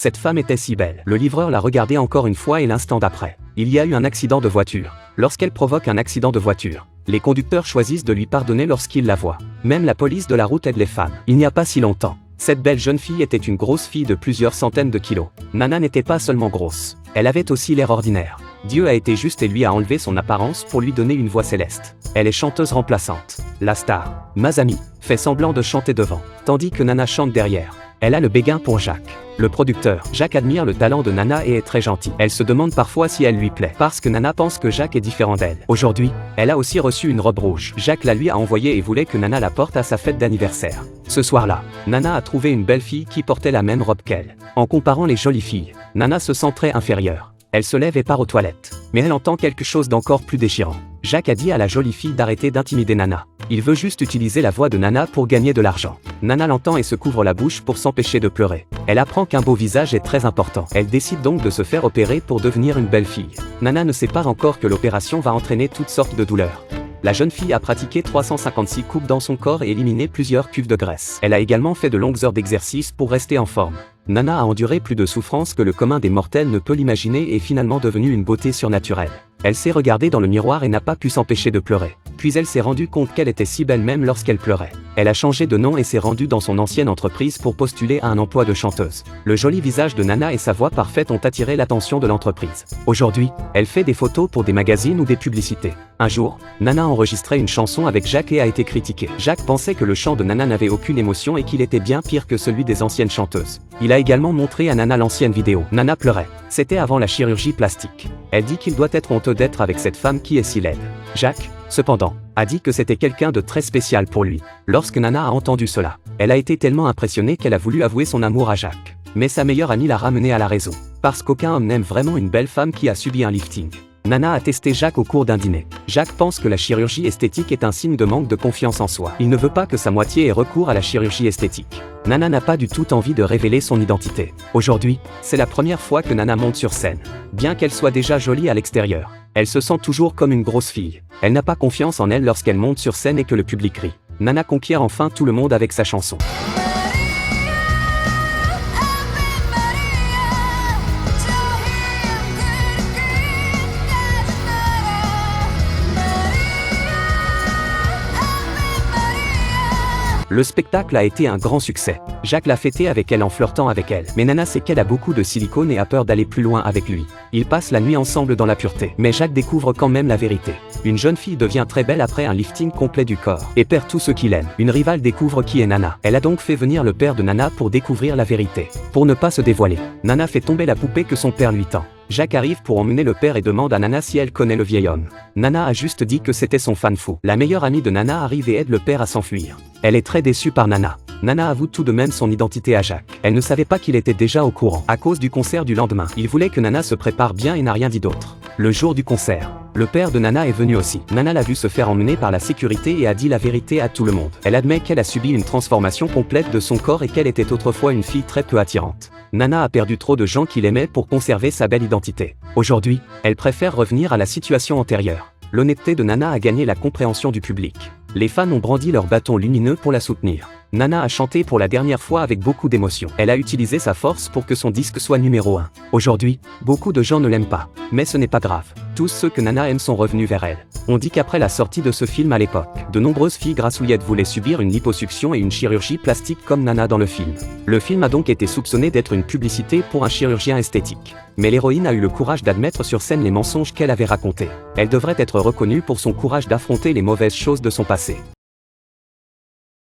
Cette femme était si belle. Le livreur l'a regardée encore une fois et l'instant d'après, il y a eu un accident de voiture. Lorsqu'elle provoque un accident de voiture, les conducteurs choisissent de lui pardonner lorsqu'ils la voient. Même la police de la route aide les femmes. Il n'y a pas si longtemps, cette belle jeune fille était une grosse fille de plusieurs centaines de kilos. Nana n'était pas seulement grosse, elle avait aussi l'air ordinaire. Dieu a été juste et lui a enlevé son apparence pour lui donner une voix céleste. Elle est chanteuse remplaçante. La star, Mazami, fait semblant de chanter devant, tandis que Nana chante derrière. Elle a le béguin pour Jacques. Le producteur, Jacques admire le talent de Nana et est très gentil. Elle se demande parfois si elle lui plaît, parce que Nana pense que Jacques est différent d'elle. Aujourd'hui, elle a aussi reçu une robe rouge. Jacques la lui a envoyée et voulait que Nana la porte à sa fête d'anniversaire. Ce soir-là, Nana a trouvé une belle fille qui portait la même robe qu'elle. En comparant les jolies filles, Nana se sent très inférieure. Elle se lève et part aux toilettes. Mais elle entend quelque chose d'encore plus déchirant. Jacques a dit à la jolie fille d'arrêter d'intimider Nana. Il veut juste utiliser la voix de Nana pour gagner de l'argent. Nana l'entend et se couvre la bouche pour s'empêcher de pleurer. Elle apprend qu'un beau visage est très important. Elle décide donc de se faire opérer pour devenir une belle fille. Nana ne sait pas encore que l'opération va entraîner toutes sortes de douleurs. La jeune fille a pratiqué 356 coupes dans son corps et éliminé plusieurs cuves de graisse. Elle a également fait de longues heures d'exercice pour rester en forme. Nana a enduré plus de souffrances que le commun des mortels ne peut l'imaginer et est finalement devenue une beauté surnaturelle. Elle s'est regardée dans le miroir et n'a pas pu s'empêcher de pleurer. Puis elle s'est rendue compte qu'elle était si belle même lorsqu'elle pleurait. Elle a changé de nom et s'est rendue dans son ancienne entreprise pour postuler à un emploi de chanteuse. Le joli visage de Nana et sa voix parfaite ont attiré l'attention de l'entreprise. Aujourd'hui, elle fait des photos pour des magazines ou des publicités. Un jour, Nana a enregistré une chanson avec Jacques et a été critiquée. Jacques pensait que le chant de Nana n'avait aucune émotion et qu'il était bien pire que celui des anciennes chanteuses. Il a également montré à Nana l'ancienne vidéo. Nana pleurait. C'était avant la chirurgie plastique. Elle dit qu'il doit être honteux d'être avec cette femme qui est si laide. Jacques, cependant, a dit que c'était quelqu'un de très spécial pour lui. Lorsque Nana a entendu cela, elle a été tellement impressionnée qu'elle a voulu avouer son amour à Jacques. Mais sa meilleure amie l'a ramenée à la raison. Parce qu'aucun homme n'aime vraiment une belle femme qui a subi un lifting. Nana a testé Jacques au cours d'un dîner. Jacques pense que la chirurgie esthétique est un signe de manque de confiance en soi. Il ne veut pas que sa moitié ait recours à la chirurgie esthétique. Nana n'a pas du tout envie de révéler son identité. Aujourd'hui, c'est la première fois que Nana monte sur scène. Bien qu'elle soit déjà jolie à l'extérieur, elle se sent toujours comme une grosse fille. Elle n'a pas confiance en elle lorsqu'elle monte sur scène et que le public rit. Nana conquiert enfin tout le monde avec sa chanson. Le spectacle a été un grand succès. Jacques l'a fêté avec elle en flirtant avec elle. Mais Nana sait qu'elle a beaucoup de silicone et a peur d'aller plus loin avec lui. Ils passent la nuit ensemble dans la pureté. Mais Jacques découvre quand même la vérité. Une jeune fille devient très belle après un lifting complet du corps et perd tout ce qu'il aime. Une rivale découvre qui est Nana. Elle a donc fait venir le père de Nana pour découvrir la vérité. Pour ne pas se dévoiler, Nana fait tomber la poupée que son père lui tend. Jacques arrive pour emmener le père et demande à Nana si elle connaît le vieil homme. Nana a juste dit que c'était son fan fou. La meilleure amie de Nana arrive et aide le père à s'enfuir. Elle est très déçue par Nana. Nana avoue tout de même son identité à Jacques. Elle ne savait pas qu'il était déjà au courant. À cause du concert du lendemain, il voulait que Nana se prépare bien et n'a rien dit d'autre. Le jour du concert, le père de Nana est venu aussi. Nana l'a vu se faire emmener par la sécurité et a dit la vérité à tout le monde. Elle admet qu'elle a subi une transformation complète de son corps et qu'elle était autrefois une fille très peu attirante. Nana a perdu trop de gens qui l'aimaient pour conserver sa belle identité. Aujourd'hui, elle préfère revenir à la situation antérieure. L'honnêteté de Nana a gagné la compréhension du public. Les fans ont brandi leurs bâtons lumineux pour la soutenir. Nana a chanté pour la dernière fois avec beaucoup d'émotion. Elle a utilisé sa force pour que son disque soit numéro 1. Aujourd'hui, beaucoup de gens ne l'aiment pas. Mais ce n'est pas grave. Tous ceux que Nana aime sont revenus vers elle. On dit qu'après la sortie de ce film à l'époque, de nombreuses filles grassouillettes voulaient subir une liposuction et une chirurgie plastique comme Nana dans le film. Le film a donc été soupçonné d'être une publicité pour un chirurgien esthétique. Mais l'héroïne a eu le courage d'admettre sur scène les mensonges qu'elle avait racontés. Elle devrait être reconnue pour son courage d'affronter les mauvaises choses de son passé.